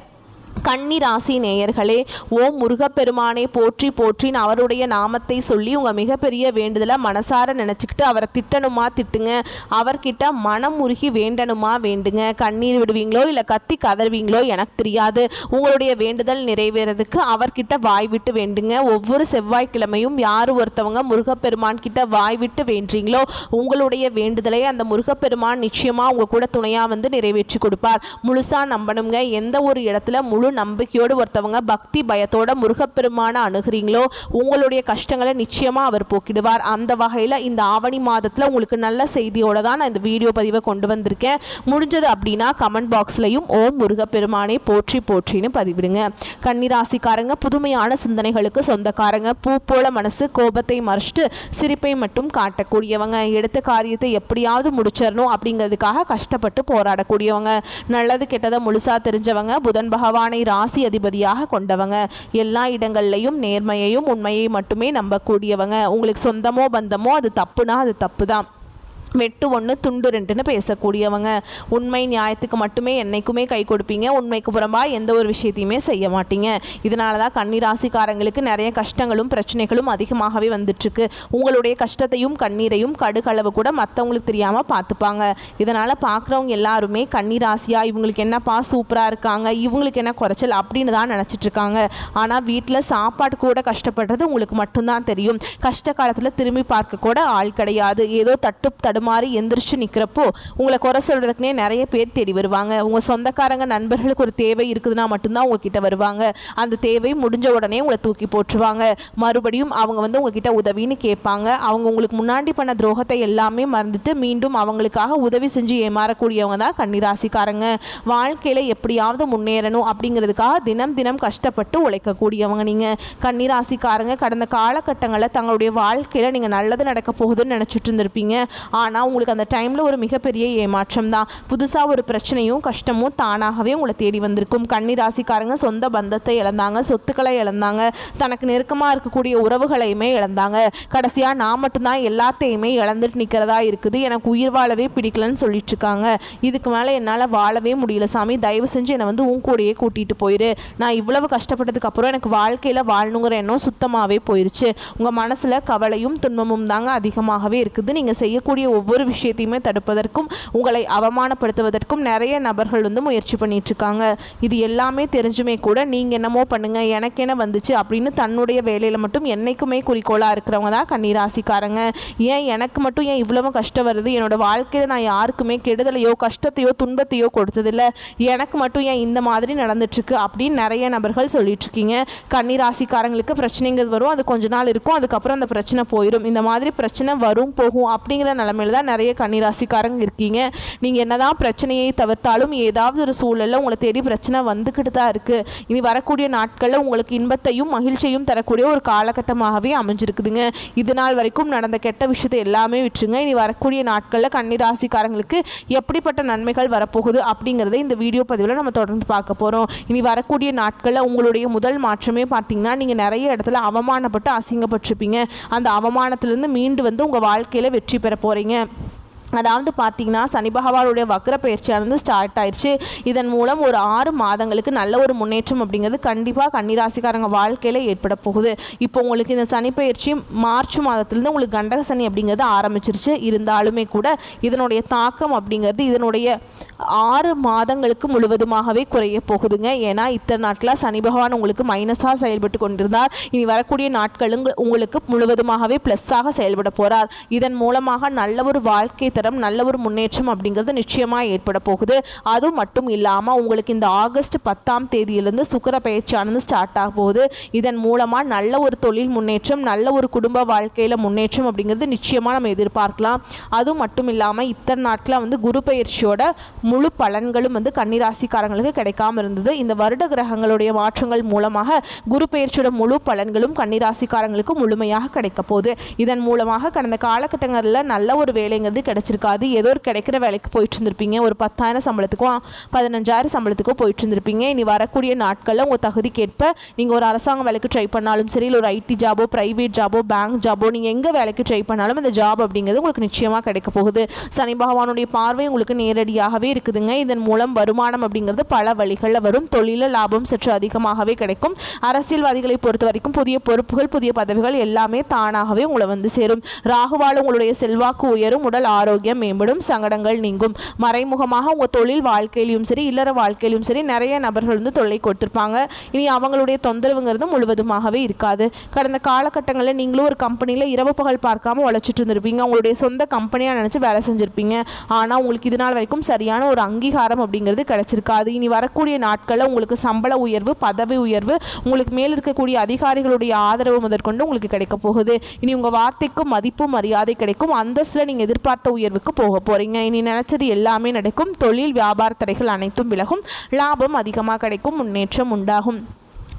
கன்னிராசி நேயர்களே, ஓம் முருகப்பெருமானை போற்றி போற்றின்னு அவருடைய நாமத்தை சொல்லி உங்கள் மிகப்பெரிய வேண்டுதலை மனசார நினச்சிக்கிட்டு அவரை திட்டணுமா திட்டுங்க, அவர்கிட்ட மனம் உருகி வேண்டணுமா வேண்டுங்க. கண்ணீர் விடுவீங்களோ இல்லை கத்தி கதறுவீங்களோ எனக்கு தெரியாது. உங்களுடைய வேண்டுதல் நிறைவேறதுக்கு அவர்கிட்ட வாய் விட்டு வேண்டுங்க. ஒவ்வொரு செவ்வாய்க்கிழமையும் யார் ஒருத்தவங்க முருகப்பெருமான் கிட்ட வாய் விட்டு வேண்டீங்களோ உங்களுடைய வேண்டுதலை அந்த முருகப்பெருமான் நிச்சயமாக உங்கள் கூட துணையாக நிறைவேற்றி கொடுப்பார். முழுசாக நம்பணுங்க. எந்த ஒரு இடத்துல முழு முழு நம்பிக்கையோடு ஒருத்தவங்க பக்தி பயத்தோட முருகப்பெருமான அணுகிறீங்களோ உங்களுடைய கஷ்டங்களை நிச்சயமாக அவர் போக்கிடுவார். அந்த வகையில் இந்த ஆவணி மாதத்தில் உங்களுக்கு நல்ல செய்தியோட தான் நான் இந்த வீடியோ பதிவை கொண்டு வந்திருக்கேன். முடிஞ்சது அப்படின்னா கமெண்ட் பாக்ஸ்லையும் ஓம் முருகப்பெருமானை போற்றி போற்றின்னு பதிவிடுங்க. கன்னிராசிக்காரங்க புதுமையான சிந்தனைகளுக்கு சொந்தக்காரங்க. பூ போல மனசு, கோபத்தை மறைச்சிட்டு சிரிப்பை மட்டும் காட்டக்கூடியவங்க. எடுத்த காரியத்தை எப்படியாவது முடிச்சிடணும் அப்படிங்கிறதுக்காக கஷ்டப்பட்டு போராடக்கூடியவங்க. நல்லது கெட்டதை முழுசா தெரிஞ்சவங்க. புதன் பகவானை ராசி அதிபதியாக கொண்டவங்க. எல்லா இடங்கள்லையும் நேர்மையையும் உண்மையை மட்டுமே நம்பக்கூடியவங்க. உங்களுக்கு சொந்தமோ பந்தமோ அது தப்புனா அது தப்பு தான். வெட்டு ஒன்று துண்டு ரெண்டுன்னு பேசக்கூடியவங்க. உண்மை நியாயத்துக்கு மட்டுமே என்றைக்குமே கை கொடுப்பீங்க. உண்மைக்கு புறம்பாக எந்த ஒரு விஷயத்தையுமே செய்ய மாட்டீங்க. இதனால தான் கன்னிராசிக்காரங்களுக்கு நிறைய கஷ்டங்களும் பிரச்சனைகளும் அதிகமாகவே வந்துட்டுருக்கு. உங்களுடைய கஷ்டத்தையும் கண்ணீரையும் கடுகளவு கூட மற்றவங்களுக்கு தெரியாமல் பார்த்துப்பாங்க. இதனால் பார்க்குறவங்க எல்லாருமே கன்னிராசியாக இவங்களுக்கு என்னப்பா சூப்பராக இருக்காங்க, இவங்களுக்கு என்ன குறைச்சல் அப்படின்னு தான் நினச்சிட்ருக்காங்க. ஆனால் வீட்டில் சாப்பாடு கூட கஷ்டப்படுறது உங்களுக்கு மட்டும்தான் தெரியும். கஷ்ட காலத்தில் திரும்பி பார்க்க கூட ஆள் கிடையாது. ஏதோ தடுமாறி எந்திரிச்சு நிற்கிறப்போ உங்களை குறை சொல்கிறதுக்குனே நிறைய பேர் தேடி வருவாங்க. உங்கள் சொந்தக்காரங்க நண்பர்களுக்கு ஒரு தேவை இருக்குதுன்னா மட்டும்தான் உங்ககிட்ட வருவாங்க. அந்த தேவை முடிஞ்ச உடனே உங்களை தூக்கி போட்டுருவாங்க. மறுபடியும் அவங்க உங்ககிட்ட உதவின்னு கேட்பாங்க. அவங்க உங்களுக்கு முன்னாடி பண்ண துரோகத்தை எல்லாமே மறந்துட்டு மீண்டும் அவங்களுக்காக உதவி செஞ்சு ஏமாறக்கூடியவங்க தான் கன்னிராசிக்காரங்க. வாழ்க்கையில் எப்படியாவது முன்னேறணும் அப்படிங்கிறதுக்காக தினம் தினம் கஷ்டப்பட்டு உழைக்கக்கூடியவங்க நீங்கள். கன்னிராசிக்காரங்க கடந்த காலகட்டங்களில் தங்களுடைய வாழ்க்கையில் நீங்கள் நல்லது நடக்க போகுதுன்னு நினச்சிட்டு இருந்திருப்பீங்க. ஆனால் உங்களுக்கு அந்த டைமில் ஒரு மிகப்பெரிய ஏமாற்றம் தான். புதுசாக ஒரு பிரச்சனையும் கஷ்டமும் தானாகவே உங்களை தேடி வந்திருக்கும். கன்னிராசிக்காரங்க சொந்த பந்தத்தை இழந்தாங்க, சொத்துக்களை இழந்தாங்க, தனக்கு நெருக்கமாக இருக்கக்கூடிய உறவுகளையுமே இழந்தாங்க. கடைசியாக நான் மட்டும்தான் எல்லாத்தையுமே இழந்துட்டு நிற்கிறதா இருக்குது, எனக்கு உயிர் வாழவே பிடிக்கலன்னு சொல்லிட்டு இருக்காங்க. இதுக்கு மேலே என்னால் வாழவே முடியல சாமி, தயவு செஞ்சு என்னை உன் கூடையே கூட்டிகிட்டு போயிரு. நான் இவ்வளவு கஷ்டப்பட்டதுக்கு அப்புறம் எனக்கு வாழ்க்கையில் வாழணுங்கிற எண்ணம் சுத்தமாகவே போயிடுச்சு. உங்கள் மனசில் கவலையும் துன்பமும் தாங்க அதிகமாகவே இருக்குது. நீங்கள் செய்யக்கூடிய ஒவ்வொரு விஷயத்தையுமே தடுப்பதற்கும் உங்களை அவமானப்படுத்துவதற்கும் நிறைய நபர்கள் முயற்சி பண்ணிட்டு இருக்காங்க. இது எல்லாமே தெரிஞ்சுமே கூட நீங்கள் என்னமோ பண்ணுங்க, எனக்கு என்ன வந்துச்சு அப்படின்னு தன்னுடைய வேலையில் மட்டும் என்னைக்குமே குறிக்கோளாக இருக்கிறவங்க தான் கன்னிராசிக்காரங்க. ஏன் எனக்கு மட்டும் ஏன் இவ்வளவு கஷ்டம் வருது, என்னோட வாழ்க்கையில் நான் யாருக்குமே கெடுதலையோ கஷ்டத்தையோ துன்பத்தையோ கொடுத்ததில்லை, எனக்கு மட்டும் ஏன் இந்த மாதிரி நடந்துட்டுருக்கு அப்படின்னு நிறைய நபர்கள் சொல்லிட்டு இருக்கீங்க. கன்னிராசிக்காரங்களுக்கு பிரச்சனைங்கிறது வரும், அது கொஞ்ச நாள் இருக்கும், அதுக்கப்புறம் அந்த பிரச்சனை போயிடும். இந்த மாதிரி பிரச்சனை வரும் போகும் அப்படிங்கிற நிலைமையில தான் நிறைய கன்னிராசிக்காரங்க இருக்கீங்க. நீங்கள் என்னதான் பிரச்சனையை தவிர்த்தாலும் ஏதாவது ஒரு சூழலில் உங்களை தேடி பிரச்சனை வந்துக்கிட்டு தான் இருக்குது. இனி வரக்கூடிய நாட்களில் உங்களுக்கு இன்பத்தையும் மகிழ்ச்சியும் தரக்கூடிய ஒரு காலகட்டமாகவே அமைஞ்சிருக்குதுங்க. இது நாள் வரைக்கும் நடந்த கெட்ட விஷயத்தை எல்லாமே விட்டுருங்க. இனி வரக்கூடிய நாட்களில் கன்னிராசிக்காரங்களுக்கு எப்படிப்பட்ட நன்மைகள் வரப்போகுது அப்படிங்கிறத இந்த வீடியோ பதிவில் நம்ம தொடர்ந்து பார்க்க போகிறோம். இனி வரக்கூடிய நாட்களில் உங்களுடைய முதல் மாற்றமே பார்த்தீங்கன்னா நீங்கள் நிறைய இடத்துல அவமானப்பட்டு அசிங்கப்பட்டிருப்பீங்க. அந்த அவமானத்திலிருந்து மீண்டு உங்கள் வாழ்க்கையில் வெற்றி பெற போகிறீங்க. அதாவது பார்த்தீங்கன்னா சனி பகவானுடைய வக்ர பயிற்சியானது ஸ்டார்ட் ஆயிடுச்சு. இதன் மூலம் ஒரு 6 மாதங்களுக்கு நல்ல ஒரு முன்னேற்றம் அப்படிங்கிறது கண்டிப்பாக கன்னிராசிக்காரங்க வாழ்க்கையில் ஏற்பட போகுது. இப்போ உங்களுக்கு இந்த சனி பயிற்சி மார்ச் மாதத்துலேருந்து உங்களுக்கு கண்டக சனி அப்படிங்கிறது ஆரம்பிச்சிருச்சு. இருந்தாலுமே கூட இதனுடைய தாக்கம் அப்படிங்கிறது இதனுடைய 6 மாதங்களுக்கு முழுவதுமாகவே குறைய போகுதுங்க. ஏன்னா இத்தனை நாட்களாக சனி பகவான் உங்களுக்கு மைனஸாக செயல்பட்டு கொண்டிருந்தார். இனி வரக்கூடிய நாட்களும் உங்களுக்கு முழுவதுமாகவே ப்ளஸ்ஸாக செயல்பட போகிறார். இதன் மூலமாக நல்ல ஒரு வாழ்க்கை தரம், நல்ல ஒரு முன்னேற்றம் அப்படிங்கிறது நிச்சயமாக ஏற்பட போகுது. அது மட்டும் இல்லாமல் உங்களுக்கு இந்த ஆகஸ்ட் 10ஆம் தேதியிலிருந்து சுக்கிர பயிற்சியானது ஸ்டார்ட் ஆக போகுது. இதன் மூலமாக நல்ல ஒரு தொழில் முன்னேற்றம், நல்ல ஒரு குடும்ப வாழ்க்கையில் முன்னேற்றம் அப்படிங்கிறது நிச்சயமாக நம்ம எதிர்பார்க்கலாம். அது மட்டும் இல்லாமல் இத்தனை நாட்களில் குரு பயிற்சியோட முழு பலன்களும் கன்னிராசிக்காரங்களுக்கு கிடைக்காம இருந்தது. இந்த வருட கிரகங்களுடைய மாற்றங்கள் மூலமாக குரு பயிற்சியோட முழு பலன்களும் கன்னிராசிக்காரங்களுக்கு முழுமையாக கிடைக்க போகுது. இதன் மூலமாக கடந்த காலகட்டங்களில் நல்ல ஒரு வேலைங்கிறது கிடைச்சிருக்காது. ஏதோ ஒரு கிடைக்கிற வேலைக்கு போயிட்டு இருந்திருப்பீங்க. ஒரு 10,000 சம்பளத்துக்கும் 15,000 சம்பளத்துக்கும் போயிட்டு இருந்திருப்பீங்க. இனி வரக்கூடிய நாட்களில் உங்கள் தகுதிக்கேற்ப நீங்கள் ஒரு அரசாங்க வேலைக்கு ட்ரை பண்ணாலும் சரி, இல்லை ஒரு ஐடி ஜாபோ, ப்ரைவேட் ஜாபோ, பேங்க் ஜாபோ, நீங்கள் எங்கே வேலைக்கு ட்ரை பண்ணாலும் இந்த ஜாப் அப்படிங்கிறது உங்களுக்கு நிச்சயமாக கிடைக்க போகுது. சனி பகவானுடைய பார்வை உங்களுக்கு நேரடியாகவே இருக்குதுங்க. இதன் மூலம் வருமானம் அப்படிங்கிறது பல வழிகளில் வரும். தொழில லாபம் சற்று அதிகமாகவே கிடைக்கும். அரசியல்வாதிகளை பொறுத்த வரைக்கும் புதிய பொறுப்புகள், புதிய பதவிகள் எல்லாமே தானாகவே உங்களை சேரும். ராகுவால் உங்களுடைய செல்வாக்கு உயரும். உடல் ஆரோக்கியம் ஆரோக்கியம் மேம்படும், சங்கடங்கள் நீங்கும். மறைமுகமாக உங்கள் தொழில் வாழ்க்கையிலும் சரி இல்லற வாழ்க்கையிலும் சரி நிறைய நபர்கள் வந்து தொல்லை கொடுத்துருப்பாங்க. இனி அவங்களுடைய தொந்தரவுங்கிறது முழுவதுமாகவே இருக்காது. கடந்த காலகட்டங்களில் நீங்களும் ஒரு கம்பெனியில் இரவு பகல் பார்க்காம உழைச்சிட்டு இருந்திருப்பீங்க. உங்களுடைய சொந்த கம்பெனியாக நினச்சி வேலை செஞ்சுருப்பீங்க. ஆனால் உங்களுக்கு இது நாள் வரைக்கும் சரியான ஒரு அங்கீகாரம் அப்படிங்கிறது கிடைச்சிருக்காது. இனி வரக்கூடிய நாட்களில் உங்களுக்கு சம்பள உயர்வு, பதவி உயர்வு, உங்களுக்கு மேல் இருக்கக்கூடிய அதிகாரிகளுடைய ஆதரவு முதற்கொண்டு உங்களுக்கு கிடைக்க போகுது. இனி உங்கள் வார்த்தைக்கும் மதிப்பும் மரியாதை கிடைக்கும். அந்தஸ்தில் நீங்கள் எதிர்பார்த்த உயர்வுக்கு போக போகிறீங்க. இனி நினச்சது எல்லாமே நடக்கும். தொழில் வியாபார தடைகள் அனைத்தும் விலகும். லாபம் அதிகமாக கிடைக்கும். முன்னேற்றம் உண்டாகும்.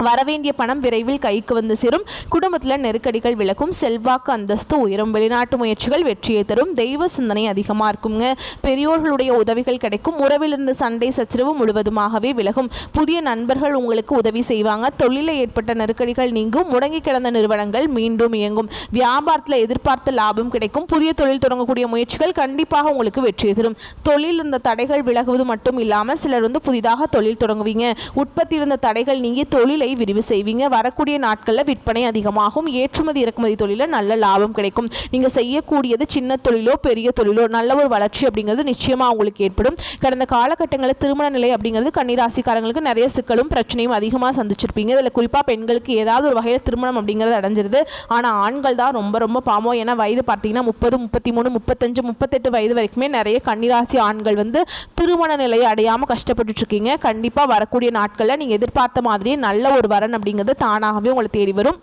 வரவேண்டிய பணம் விரைவில் கைக்கு வந்து சேரும். குடும்பத்தில் நெருக்கடிகள் விலகும். செல்வாக்கு அந்தஸ்து உயரும். வெளிநாட்டு முயற்சிகள் வெற்றியை தரும். தெய்வ சிந்தனை அதிகமாக இருக்குங்க. பெரியோர்களுடைய உதவிகள் கிடைக்கும். உறவிலிருந்து சண்டை சச்சரவு முழுவதுமாகவே விலகும். புதிய நண்பர்கள் உங்களுக்கு உதவி செய்வாங்க. தொழிலில் ஏற்பட்ட நெருக்கடிகள் நீங்கும். முடங்கி கிடந்த நிறுவனங்கள் மீண்டும் இயங்கும். வியாபாரத்தில் எதிர்பார்த்த லாபம் கிடைக்கும். புதிய தொழில் தொடங்கக்கூடிய முயற்சிகள் கண்டிப்பாக உங்களுக்கு வெற்றியை தரும். தொழில் இருந்த தடைகள் விலகுவது மட்டும் இல்லாமல் சிலர் வந்து புதிதாக தொழில் தொடங்குவீங்க. உற்பத்தி இருந்த தடைகள் நீங்கி தொழிலை விரிவு செய்வீங்க. வரக்கூடிய நாட்களில் விற்பனை அதிகமாகும். ஏற்றுமதி இறக்குமதி தொழிலில் நல்ல லாபம் கிடைக்கும். நீங்கள் செய்யக்கூடியது சின்ன தொழிலோ பெரிய தொழிலோ நல்ல ஒரு வளர்ச்சி அப்படிங்கிறது நிச்சயமாக உங்களுக்கு ஏற்படும். கடந்த காலகட்டங்களில் திருமண நிலை அப்படிங்கிறது கன்னிராசிக்காரங்களுக்கு நிறைய சிக்கலும் பிரச்சனையும் அதிகமாக சந்திச்சிருப்பீங்க. இதில் குறிப்பாக பெண்களுக்கு ஏதாவது ஒரு வகையில் திருமணம் அப்படிங்கிறது அடைஞ்சிருது. ஆனால் ஆண்கள் தான் ரொம்ப பாவம். ஏன்னா வயது பார்த்தீங்கன்னா 30, 33, 35, 38 வயது வரைக்குமே நிறைய கன்னிராசி ஆண்கள் வந்து திருமண நிலையை அடையாமல் கஷ்டப்பட்டு இருக்கீங்க. கண்டிப்பாக வரக்கூடிய நாட்களில் நீங்கள் எதிர்பார்த்த மாதிரியே நல்ல ஒரு வரன் அப்படிங்கிறது தானாகவே உங்களை தேடி வரும்.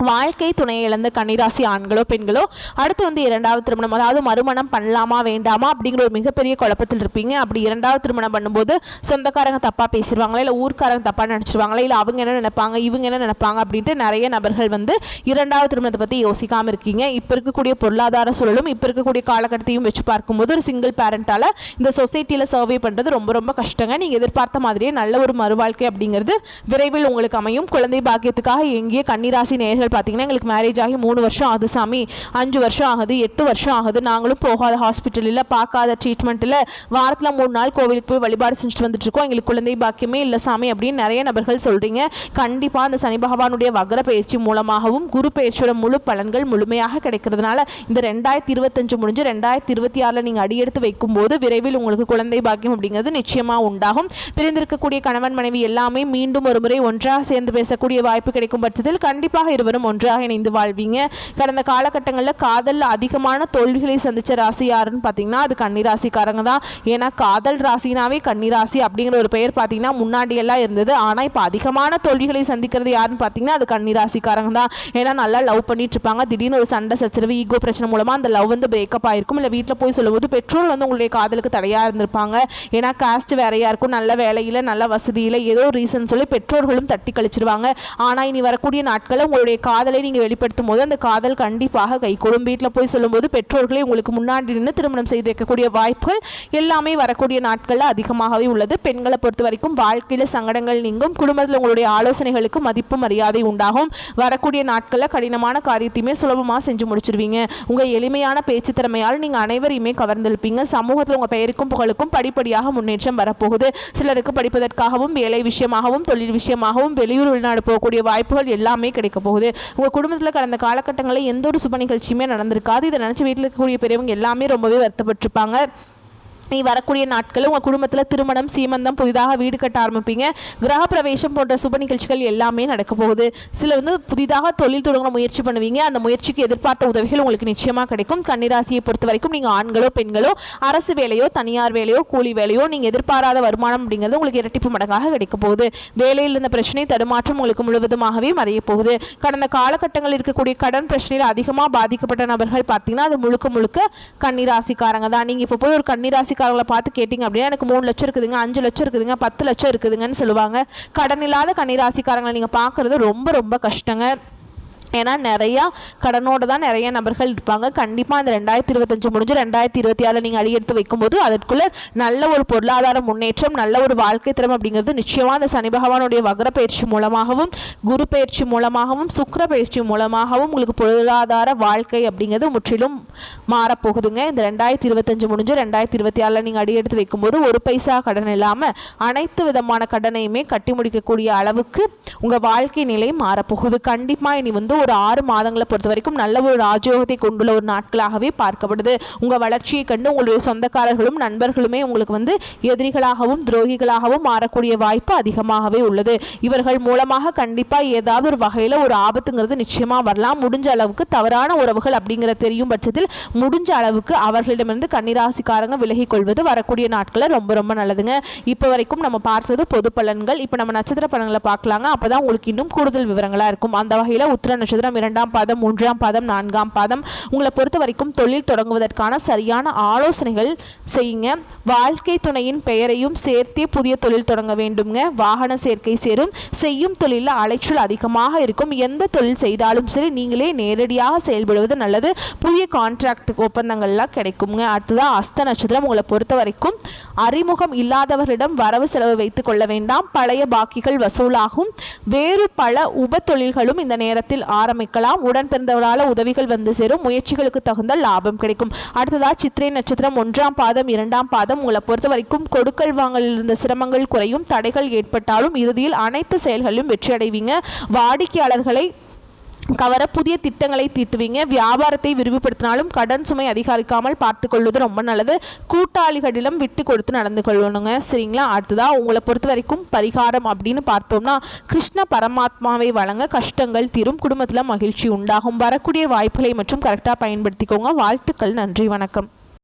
வாழ்க்கை துணையை இழந்த கன்னிராசி ஆண்களோ பெண்களோ அடுத்து வந்து இரண்டாவது திருமணம், அதாவது மறுமணம் பண்ணலாமா வேண்டாமா அப்படிங்கிற ஒரு மிகப்பெரிய குழப்பத்தில் இருப்பீங்க. அப்படி இரண்டாவது திருமணம் பண்ணும்போது சொந்தக்காரங்க தப்பாக பேசிடுவாங்களா, இல்லை ஊர்க்காரங்க தப்பாக நினச்சிருவாங்களா, இல்லை அவங்க என்ன நினைப்பாங்க இவங்க என்ன நினைப்பாங்க அப்படின்ட்டு நிறைய நபர்கள் வந்து இரண்டாவது திருமணத்தை பற்றி யோசிக்காமல் இருக்கீங்க. இப்போ இருக்கக்கூடிய பொருளாதார சூழலும் இப்போ இருக்கக்கூடிய காலகட்டத்தையும் வச்சு பார்க்கும்போது ஒரு சிங்கிள் பேரண்டால் இந்த சொசைட்டியில் சர்வே பண்ணுறது ரொம்ப கஷ்டங்க. நீங்கள் எதிர்பார்த்த மாதிரியே நல்ல ஒரு மறுவாழ்க்கை அப்படிங்கிறது விரைவில் உங்களுக்கு அமையும். குழந்தை பாக்கியத்துக்காக எங்கேயே கன்னிராசி நேயர்கள் பார்த்தீங்கன்னா எங்களுக்கு மேரேஜ் ஆகி 3 வருஷம் ஆகுது சாமி, 5 வருஷம் ஆகுது, 8 வருஷம் ஆகுது, நாங்களும் போகாத ஹாஸ்பிட்டலில் பார்க்காத ட்ரீட்மெண்ட்டில் வாரத்தில் 3 நாள் கோவிலுக்கு போய் வழிபாடு செஞ்சுட்டு வந்துட்டு இருக்கோம், எங்களுக்கு குழந்தை பாக்கியமே இல்லை சாமி அப்படின்னு நிறைய நபர்கள் சொல்கிறீங்க. கண்டிப்பாக அந்த சனி பகவானுடைய வக்ர பயிற்சி மூலமாகவும் குரு பயிற்சியோட முழு பலன்கள் முழுமையாக கிடைக்கிறதுனால இந்த 2025 முடிஞ்சு 2026 நீங்கள் அடியெடுத்து வைக்கும்போது விரைவில் உங்களுக்கு குழந்தை பாக்கியம் அப்படிங்கிறது நிச்சயமாக உண்டாகும். பிரிந்திருக்கக்கூடிய கணவன் மனைவி எல்லாமே மீண்டும் ஒரு முறை ஒன்றாக சேர்ந்து பேசக்கூடிய வாய்ப்பு கிடைக்கும் பட்சத்தில் கண்டிப்பாக இருவரும் ஒன்றாக இணைந்து வாழ்வீங்க. கடந்த காலகட்டங்களில் காதல் அதிகமான தோல்விகளை சந்திச்ச ராசி யாருன்னு பார்த்தீங்கன்னா அது கன்னிராசிக்காரங்க தான். ஏன்னா காதல் ராசினாவே கன்னிராசி அப்படிங்கிற ஒரு பெயர் பார்த்தீங்கன்னா முன்னாடி எல்லாம் இருந்தது. ஆனால் இப்போ அதிகமான தோல்விகளை சந்திக்கிறது யாருன்னு பார்த்தீங்கன்னா அது கன்னிராசிக்காரங்க தான். ஏன்னா நல்லா லவ் பண்ணிட்டு இருப்பாங்க, திடீர்னு ஒரு சண்டை சச்சரவு ஈகோ பிரச்சனை மூலமாக அந்த லவ் வந்து பிரேக்கப் ஆயிருக்கும். இல்லை வீட்டில் போய் சொல்லும்போது பெற்றோர் வந்து உங்களுடைய காதலுக்கு தடையாக இருந்திருப்பாங்க. ஏன்னா காஸ்ட் வேறையா இருக்கும், நல்ல வேலையில் நல்ல வசதியில் ஏதோ ரீசன் சொல்லி பெற்றோர்களும் தட்டி கழிச்சிருவாங்க. ஆனால் இனி வரக்கூடிய நாட்களில் உங்களுடைய காதலை நீங்கள் வெளிப்படுத்தும் போது அந்த காதல் கண்டிப்பாக கைகூடும். வீட்டில் போய் சொல்லும்போது பெற்றோர்களே உங்களுக்கு முன்னாடி நின்று திருமணம் செய்து வைக்கக்கூடிய வாய்ப்புகள் எல்லாமே வரக்கூடிய நாட்களில் அதிகமாகவே உள்ளது. பெண்களை பொறுத்த வரைக்கும் வாழ்க்கையில் சங்கடங்கள் நீங்கும். குடும்பத்தில் உங்களுடைய ஆலோசனைகளுக்கு மதிப்பு மரியாதை உண்டாகும். வரக்கூடிய நாட்களில் கடினமான காரியத்தையுமே சுலபமாக செஞ்சு முடிச்சிருவீங்க. உங்கள் எளிமையான பேச்சு திறமையால் நீங்கள் அனைவரையுமே கவர்ந்திருப்பீங்க. சமூகத்தில் உங்கள் பெயருக்கும் புகழுக்கும் படிப்படியாக முன்னேற்றம் வரப்போகுது. சிலருக்கு படிப்பதற்காகவும் வேலை விஷயமாகவும் தொழில் விஷயமாகவும் வெளியூர் வெளிநாடு போகக்கூடிய வாய்ப்புகள் எல்லாமே கிடைக்க போகுது. உங்கள் குடும்பத்தில் கடந்த காலகட்டங்களில் எந்த ஒரு சுப நிகழ்ச்சியுமே நடந்திருக்காது. இதை நினச்சி வீட்டில் இருக்கக்கூடிய பெரியவங்க எல்லாமே ரொம்பவே வருத்தப்பட்டிருப்பாங்க. நீ வரக்கூடிய நாட்களில் உங்கள் குடும்பத்தில் திருமணம், சீமந்தம், புதிதாக வீடு கட்ட ஆரம்பிப்பீங்க. கிரக பிரவேசம் போன்ற சுப நிகழ்ச்சிகள் எல்லாமே நடக்க போகுது. சில வந்து புதிதாக தொழில் தொடங்க முயற்சி பண்ணுவீங்க. அந்த முயற்சிக்கு எதிர்பார்த்த உதவிகள் உங்களுக்கு நிச்சயமாக கிடைக்கும். கன்னிராசியை பொறுத்த வரைக்கும் நீங்கள் ஆண்களோ பெண்களோ அரசு வேலையோ தனியார் வேலையோ கூலி வேலையோ நீங்கள் எதிர்பாராத வருமானம் அப்படிங்கிறது உங்களுக்கு இரட்டிப்பு மடங்காக கிடைக்க போகுது. வேலையில் இருந்த பிரச்சனை தடுமாற்றம் உங்களுக்கு முழுவதுமாகவே மறைய போகுது. கடந்த காலகட்டங்களில் இருக்கக்கூடிய கடன் பிரச்சனையில் அதிகமாக பாதிக்கப்பட்ட நபர்கள் பார்த்தீங்கன்னா அது முழுக்க கன்னிராசிக்காரங்க தான். நீங்கள் இப்போ போய் ஒரு கன்னிராசி ராசிக்காரங்களை பார்த்து கேட்டிங்க அப்படின்னா எனக்கு 3 லட்சம் இருக்குதுங்க, 5 லட்சம் இருக்குதுங்க, 10 லட்சம் இருக்குதுங்கன்னு சொல்லுவாங்க. கடன் இல்லாத கன்னிராசிக்காரங்களை நீங்கள் பார்க்குறது ரொம்ப கஷ்டங்க. ஏன்னா நிறையா கடனோடு தான் நிறைய நபர்கள் இருப்பாங்க. கண்டிப்பாக இந்த 2025 முடிஞ்சு 2026 நீங்கள் அடியெடுத்து வைக்கும்போது அதற்குள்ளே நல்ல ஒரு பொருளாதார முன்னேற்றம், நல்ல ஒரு வாழ்க்கை திறமை அப்படிங்கிறது நிச்சயமாக அந்த சனி பகவானுடைய வக்ர பயிற்சி மூலமாகவும் குரு பயிற்சி மூலமாகவும் சுக்கிர பயிற்சி மூலமாகவும் உங்களுக்கு பொருளாதார வாழ்க்கை அப்படிங்கிறது முற்றிலும் மாறப்போகுதுங்க. இந்த 2025 முடிஞ்சு 2026 நீங்கள் அடியெடுத்து வைக்கும்போது ஒரு பைசா கடன் இல்லாமல் அனைத்து விதமான கடனையுமே கட்டி முடிக்கக்கூடிய அளவுக்கு உங்கள் வாழ்க்கை நிலை மாறப்போகுது. கண்டிப்பாக இனி வந்து ஒரு 6 மாதங்களை பொறுத்த வரைக்கும் நல்ல ஒரு ராஜயோகத்தை கொண்டுள்ள ஒரு நாட்களாகவே பார்க்கப்படுது. உங்கள் வளர்ச்சியை கண்டு உங்களுடைய சொந்தக்காரர்களும் நண்பர்களுமே உங்களுக்கு எதிரிகளாகவும் துரோகிகளாகவும் மாறக்கூடிய வாய்ப்பு அதிகமாகவே உள்ளது. இவர்கள் மூலமாக கண்டிப்பாக ஏதாவது ஒரு வகையில் ஒரு ஆபத்துங்கிறது நிச்சயமாக வரலாம். முடிஞ்ச அளவுக்கு தவறான உறவுகள் அப்படிங்கிற தெரியும் பட்சத்தில் முடிஞ்ச அளவுக்கு அவர்களிடமிருந்து கன்னிராசிக்காரங்க விலகிக் கொள்வது வரக்கூடிய நாட்களில் ரொம்ப ரொம்ப நல்லதுங்க. இப்போ வரைக்கும் நம்ம பார்த்தது பொது பலன்கள். இப்போ நம்ம நட்சத்திர பலன்களை பார்க்கலாங்க. அப்பதான் உங்களுக்கு இன்னும் கூடுதல் விவரங்களா இருக்கும். அந்த வகையில் உத்திர நட்சத்திரம் 2ஆம் பாதம் 3ஆம் பாதம் 4ஆம் பாதம் உங்களை பொறுத்த வரைக்கும் தொழில் தொடங்குவதற்கான சரியான ஆலோசனைகள் செய்யுங்க. வாழ்க்கை துணையின் பெயரையும் சேர்த்தே புதிய தொழில் தொடங்க வேண்டுங்க. வாகன சேர்க்கை சேரும். செய்யும் தொழிலில் அலைச்சல் அதிகமாக இருக்கும். எந்த தொழில் செய்தாலும் சரி நீங்களே நேரடியாக செயல்படுவது நல்லது. புதிய கான்ட்ராக்ட் ஒப்பந்தங்கள்லாம் கிடைக்குங்க. அடுத்ததான் அஸ்த நட்சத்திரம் உங்களை பொறுத்த வரைக்கும் அறிமுகம் இல்லாதவர்களிடம் வரவு செலவு வைத்துக் கொள்ள வேண்டாம். பழைய பாக்கிகள் வசூலாகும். வேறு பல உப தொழில்களும் இந்த நேரத்தில் ஆரம்பிக்கலாம். உடன் பிறந்தவரால் உதவிகள் வந்து சேரும். முயற்சிகளுக்கு தகுந்த லாபம் கிடைக்கும். அடுத்ததா சித்திரை நட்சத்திரம் 1ஆம் பாதம் 2ஆம் பாதம் உங்களை பொறுத்த வரைக்கும் கொடுக்கல் வாங்கலில் இருந்த சிரமங்கள் குறையும். தடைகள் ஏற்பட்டாலும் இறுதியில் அனைத்து செயல்களிலும் வெற்றி அடைவீங்க. வாடிக்கையாளர்களை கவர புதிய திட்டங்களை தீட்டுவீங்க. வியாபாரத்தை விரிவுபடுத்தினாலும் கடன் சுமை அதிகரிக்காமல் பார்த்து கொள்வது ரொம்ப நல்லது. கூட்டாளிகளிடம் விட்டு கொடுத்து நடந்து கொள்ளணுங்க. சரிங்களா? அடுத்ததாக உங்களை பொறுத்த வரைக்கும் பரிகாரம் அப்படின்னு பார்த்தோம்னா கிருஷ்ண பரமாத்மாவை வழங்க கஷ்டங்கள் தீரும். குடும்பத்தில் மகிழ்ச்சி உண்டாகும். வரக்கூடிய வாய்ப்புகளை மற்றும் கரெக்டாக பயன்படுத்திக்கோங்க. வாழ்த்துக்கள். நன்றி. வணக்கம்.